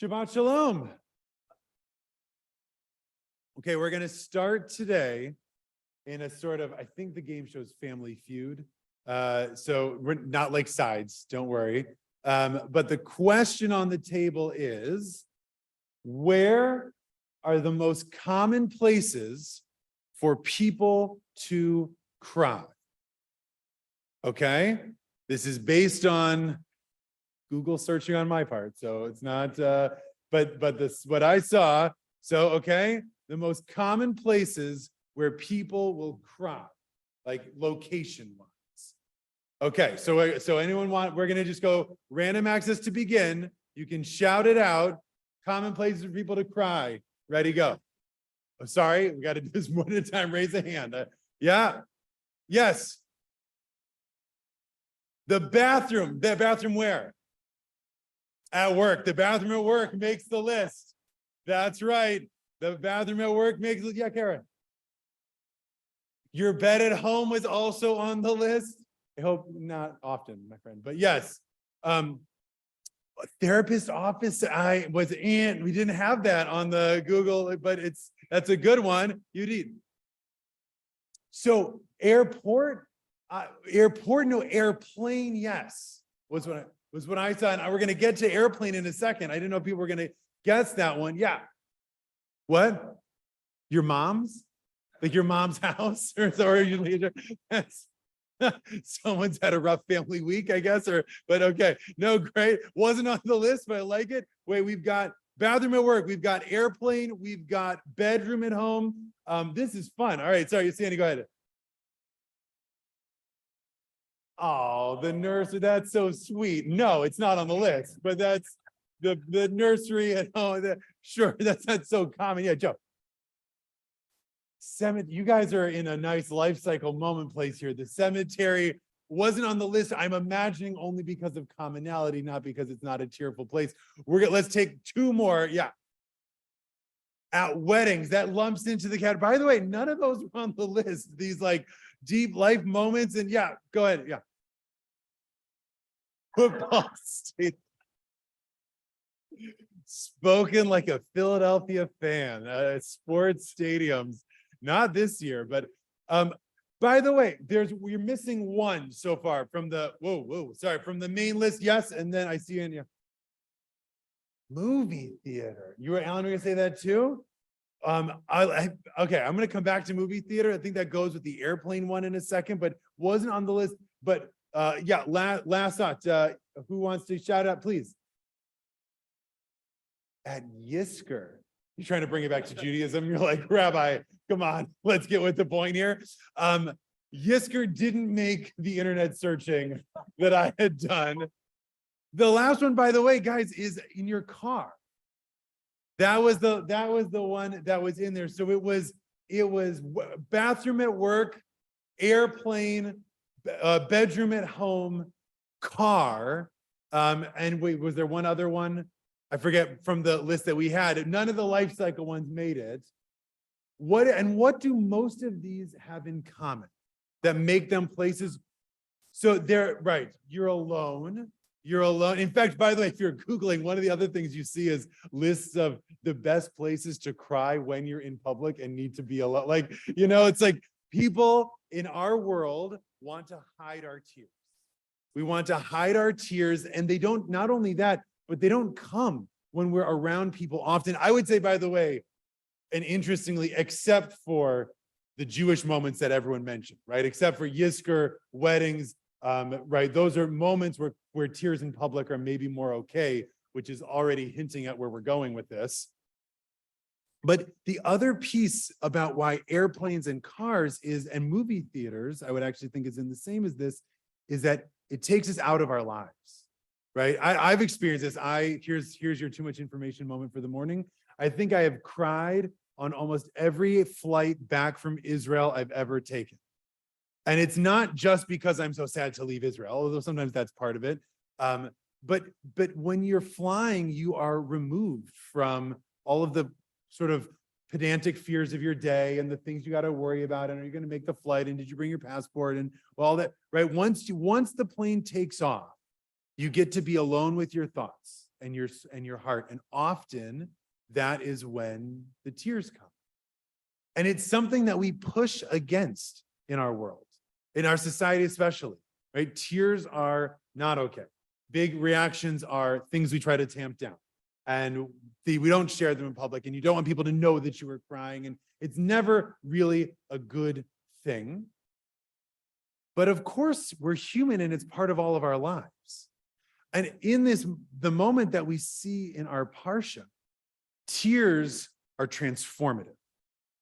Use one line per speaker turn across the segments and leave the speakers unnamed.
Shabbat Shalom. Okay, we're going to start today in a sort of, I think the game shows Family Feud. So we're not like sides, don't worry. But the question on the table is, where are the most common places for people to cry? Okay, this is based on Google searching on my part, so it's not, but this what I saw. So, okay, the most common places where people will cry, like location-wise. Okay, so anyone want? We're gonna just go random access to begin. You can shout it out. Common places for people to cry. Ready, go. Oh, sorry, we got to do this one at a time. Raise a hand. Yeah. Yes. The bathroom. The bathroom where? At work. The bathroom at work makes the list. That's right. The bathroom at work makes it. Yeah, Karen. Your bed at home was also on the list. I hope not often, my friend, but yes. Therapist office, I was in. We didn't have that on the Google, but that's a good one. You need. So airport, no, airplane. Yes, was what I saw. And we're going to get to airplane in a second. I didn't know if people were going to guess that one. Yeah. What? Your mom's? Like your mom's house? Or yes. Someone's had a rough family week, I guess, but okay. No, great. Wasn't on the list, but I like it. Wait, we've got bathroom at work. We've got airplane. We've got bedroom at home. This is fun. All right. Sorry, Sandy, go ahead. Oh, the nursery. That's so sweet. No, it's not on the list, but that's the nursery at home. Sure, that's not so common. Yeah, Joe. You guys are in a nice life cycle moment place here. The cemetery wasn't on the list. I'm imagining only because of commonality, not because it's not a cheerful place. Let's take two more. Yeah. At weddings, that lumps into the category. By the way, none of those were on the list. These like deep life moments. And yeah, go ahead. Yeah. Football stadium. Spoken like a Philadelphia fan. Sports stadiums. Not this year, but by the way, we're missing one so far from the from the main list. Yes, and then I see you in your movie theater. You were Alan, we're gonna say that too. Okay, I'm gonna come back to movie theater. I think that goes with the airplane one in a second, but wasn't on the list. But yeah, last thought. Who wants to shout out, please? At Yizkor. You're trying to bring it back to Judaism. You're like, Rabbi, come on, let's get with the point here. Yizkor didn't make the internet searching that I had done. The last one, by the way, guys, is in your car. That was the one that was in there. So it was bathroom at work, airplane, bedroom at home, car. And wait, was there one other one? I forget from the list that we had. None of the life cycle ones made it. What do most of these have in common that make them places? So they're right. You're alone. You're alone. In fact, by the way, if you're Googling, one of the other things you see is lists of the best places to cry when you're in public and need to be alone. Like, it's like people in our world want to hide our tears. We want to hide our tears, and they don't, not only that, but they don't come when we're around people often. I would say, by the way, and interestingly, except for the Jewish moments that everyone mentioned, right? Except for Yizkor, weddings, right? Those are moments where tears in public are maybe more okay, which is already hinting at where we're going with this. But the other piece about why airplanes and cars and movie theaters, I would actually think is in the same as this, is that it takes us out of our lives. Right. I've experienced this. Here's your too much information moment for the morning. I think I have cried on almost every flight back from Israel I've ever taken. And it's not just because I'm so sad to leave Israel, although sometimes that's part of it. But when you're flying, you are removed from all of the sort of pedantic fears of your day and the things you got to worry about. And are you going to make the flight? And did you bring your passport? And all that, right? Once the plane takes off, you get to be alone with your thoughts. and your heart. And often that is when the tears come. And it's something that we push against in our world, in our society especially, right? Tears are not okay. Big reactions are things we try to tamp down. And we don't share them in public, and you don't want people to know that you were crying, and it's never really a good thing. But of course, we're human, and it's part of all of our lives. And in this, the moment that we see in our Parsha, tears are transformative.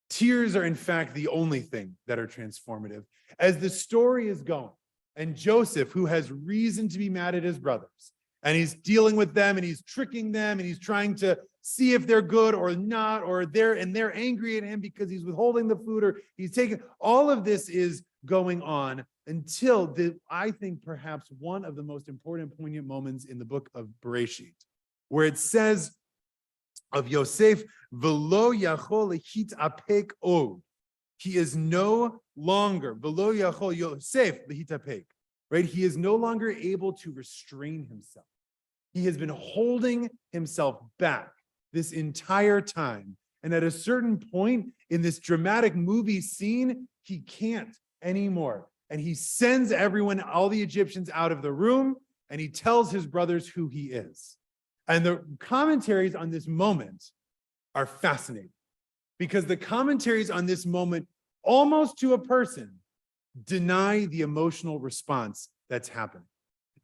Tears are, in fact, the only thing that are transformative. As the story is going, and Joseph, who has reason to be mad at his brothers, and he's dealing with them, and he's tricking them, and he's trying to see if they're good or not, or they're angry at him because he's withholding the food, or he's taking, all of this is going on until I think perhaps one of the most important poignant moments in the book of Bereshit, where it says of Yosef, "V'lo yachol lehitapek od." He is no longer, "V'lo yachol Yosef lehitapek," right? He is no longer able to restrain himself. He has been holding himself back this entire time. And at a certain point in this dramatic movie scene, he can't anymore. And he sends everyone, all the Egyptians, out of the room, and he tells his brothers who he is. And the commentaries on this moment are fascinating, because the commentaries on this moment, almost to a person, deny the emotional response that's happening.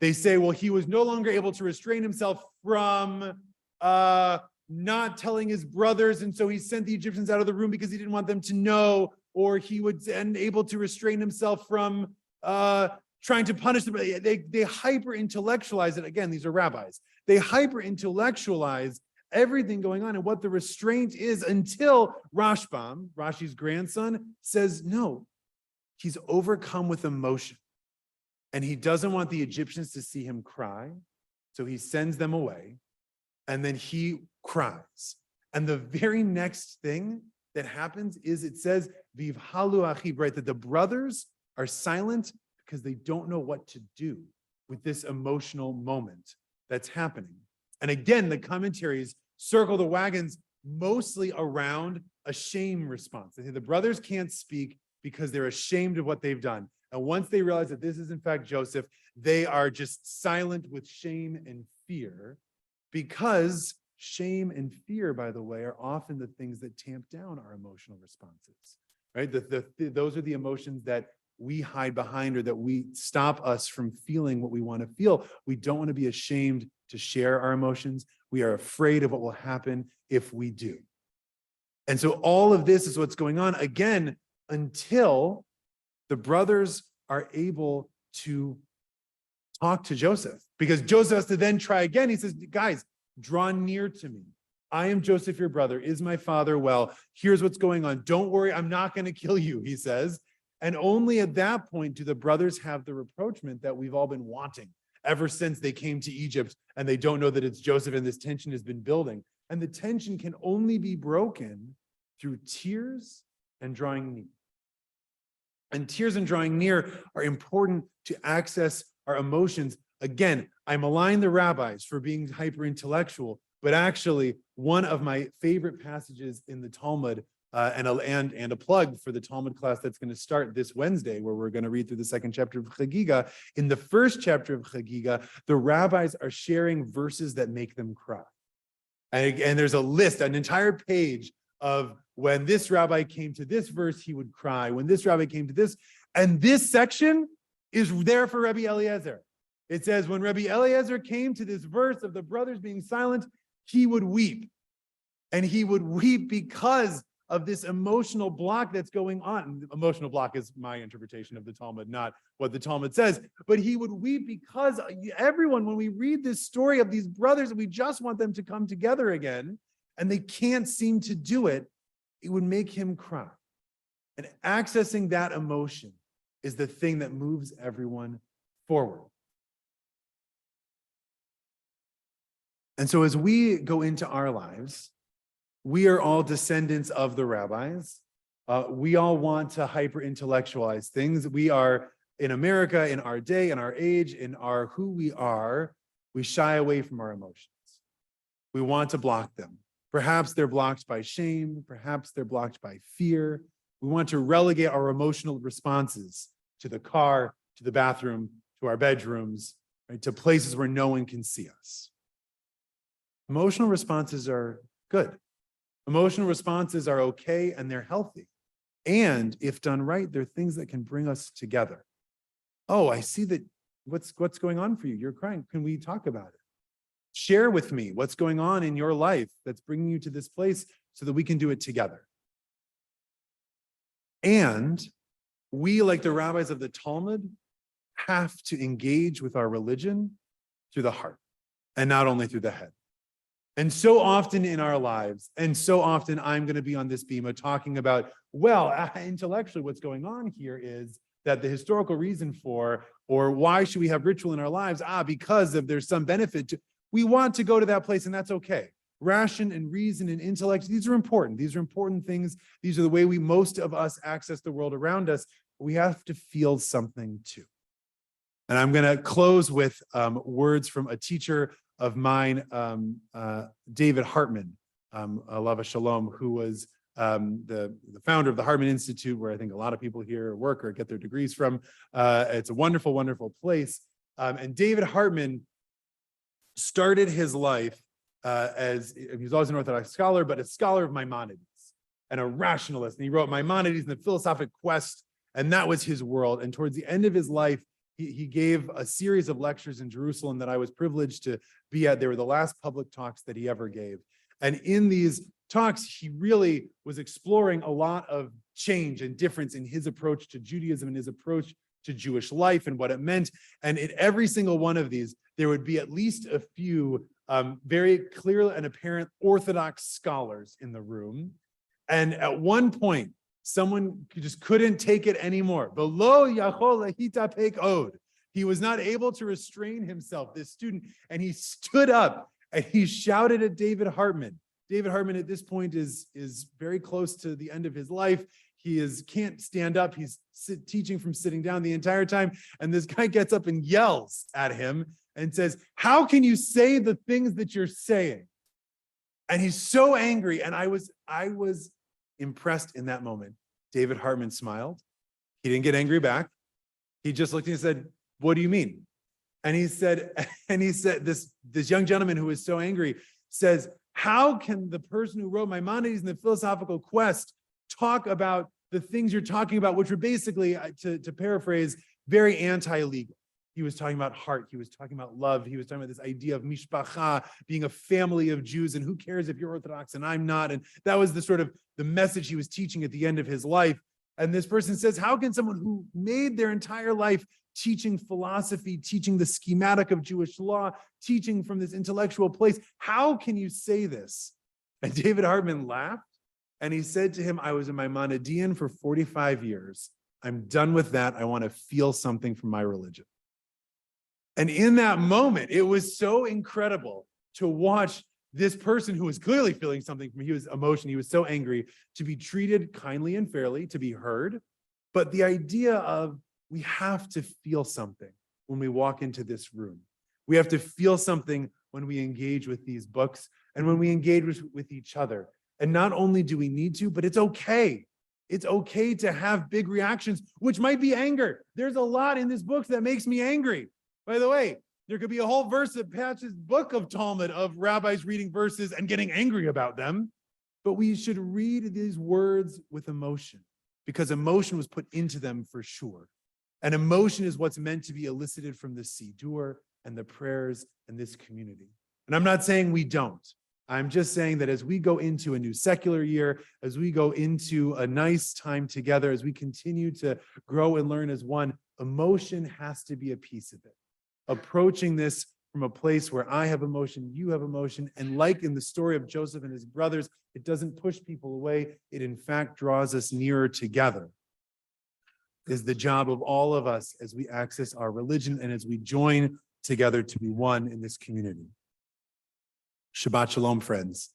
They say, well, he was no longer able to restrain himself from not telling his brothers, and so he sent the Egyptians out of the room because he didn't want them to know, or he was unable to restrain himself from trying to punish them. They hyper-intellectualize it. Again, these are rabbis. They hyper-intellectualize everything going on and what the restraint is, until Rashbam, Rashi's grandson, says, no, he's overcome with emotion. And he doesn't want the Egyptians to see him cry. So he sends them away, and then he cries. And the very next thing that happens is it says, Vivhalu achib, right? That the brothers are silent because they don't know what to do with this emotional moment that's happening. And again, the commentaries circle the wagons mostly around a shame response. They say the brothers can't speak because they're ashamed of what they've done. And once they realize that this is in fact Joseph, they are just silent with shame and fear, because shame and fear, by the way, are often the things that tamp down our emotional responses, right? Those are the emotions that we hide behind, or that we stop us from feeling what we want to feel. We don't want to be ashamed to share our emotions. We are afraid of what will happen if we do. And so all of this is what's going on, again, until the brothers are able to talk to Joseph, because Joseph has to then try again. He says, guys, draw near to me. I am Joseph, your brother. Is my father well? Here's what's going on. Don't worry, I'm not going to kill you, he says. And only at that point do the brothers have the reproachment that we've all been wanting ever since they came to Egypt, and they don't know that it's Joseph, and this tension has been building. And the tension can only be broken through tears and drawing near. And tears and drawing near are important to access our emotions. Again, I malign the rabbis for being hyper-intellectual, but actually one of my favorite passages in the Talmud, and a plug for the Talmud class that's going to start this Wednesday, where we're going to read through the second chapter of Chagiga. In the first chapter of Chagiga, the rabbis are sharing verses that make them cry. And there's a list, an entire page of when this rabbi came to this verse, he would cry. When this rabbi came to this, and this section is there for Rabbi Eliezer. It says, when Rabbi Eliezer came to this verse of the brothers being silent, he would weep. And he would weep because of this emotional block that's going on. Emotional block is my interpretation of the Talmud, not what the Talmud says. But he would weep because everyone, when we read this story of these brothers, we just want them to come together again, and they can't seem to do it, it would make him cry. And accessing that emotion is the thing that moves everyone forward. And so as we go into our lives, we are all descendants of the rabbis. We all want to hyper-intellectualize things. We are, in America, in our day, in our age, in our who we are, we shy away from our emotions. We want to block them. Perhaps they're blocked by shame. Perhaps they're blocked by fear. We want to relegate our emotional responses to the car, to the bathroom, to our bedrooms, right, to places where no one can see us. Emotional responses are good. Emotional responses are okay and they're healthy. And if done right, they're things that can bring us together. Oh, I see that. What's going on for you? You're crying. Can we talk about it? Share with me what's going on in your life that's bringing you to this place so that we can do it together. And we, like the rabbis of the Talmud, have to engage with our religion through the heart and not only through the head. And so often in our lives, and so often I'm going to be on this bima talking about, well, intellectually what's going on here is that the historical reason for, or why should we have ritual in our lives? Because if there's some benefit to, we want to go to that place and that's okay. Ration and reason and intellect, these are important. These are important things. These are the way most of us access the world around us. We have to feel something too. And I'm going to close with words from a teacher of mine, David Hartman, Alava Shalom, who was the founder of the Hartman Institute, where I think a lot of people here work or get their degrees from. It's a wonderful, wonderful place. And David Hartman started his life as, he was always an Orthodox scholar, but a scholar of Maimonides and a rationalist. And he wrote Maimonides and the Philosophic Quest, and that was his world. And towards the end of his life, he gave a series of lectures in Jerusalem that I was privileged to be at. They were the last public talks that he ever gave. And in these talks, he really was exploring a lot of change and difference in his approach to Judaism and his approach to Jewish life and what it meant. And in every single one of these, there would be at least a few very clear and apparent Orthodox scholars in the room. And at one point, someone just couldn't take it anymore. Below Yachol Lahitapek Od. He was not able to restrain himself, this student, and he stood up and he shouted at David Hartman. David Hartman at this point is very close to the end of his life. He can't stand up. He's teaching from sitting down the entire time. And this guy gets up and yells at him and says, "How can you say the things that you're saying?" And he's so angry. And I was impressed in that moment. David Hartman smiled. He didn't get angry back. He just looked at me and said, "What do you mean?" And he said, this young gentleman who was so angry says, "How can the person who wrote Maimonides and the Philosophical Quest talk about the things you're talking about," which were basically, to paraphrase, very anti-legal. He was talking about heart. He was talking about love. He was talking about this idea of mishpacha, being a family of Jews, and who cares if you're Orthodox and I'm not. And that was the message he was teaching at the end of his life. And this person says, how can someone who made their entire life teaching philosophy, teaching the schematic of Jewish law, teaching from this intellectual place, how can you say this? And David Hartman laughed, and he said to him, "I was a Maimonidean for 45 years. I'm done with that. I want to feel something from my religion." And in that moment, it was so incredible to watch this person who was clearly feeling something from his emotion. He was so angry, to be treated kindly and fairly, to be heard. But the idea of, we have to feel something when we walk into this room. We have to feel something when we engage with these books and when we engage with each other. And not only do we need to, but it's okay. It's okay to have big reactions, which might be anger. There's a lot in this book that makes me angry. By the way, there could be a whole verse that patches book of Talmud of rabbis reading verses and getting angry about them. But we should read these words with emotion, because emotion was put into them for sure. And emotion is what's meant to be elicited from the Siddur and the prayers in this community. And I'm not saying we don't. I'm just saying that as we go into a new secular year, as we go into a nice time together, as we continue to grow and learn as one, emotion has to be a piece of it. Approaching this from a place where I have emotion, you have emotion, and like in the story of Joseph and his brothers, it doesn't push people away. It in fact draws us nearer together. Is the job of all of us as we access our religion and as we join together to be one in this community. Shabbat Shalom, friends.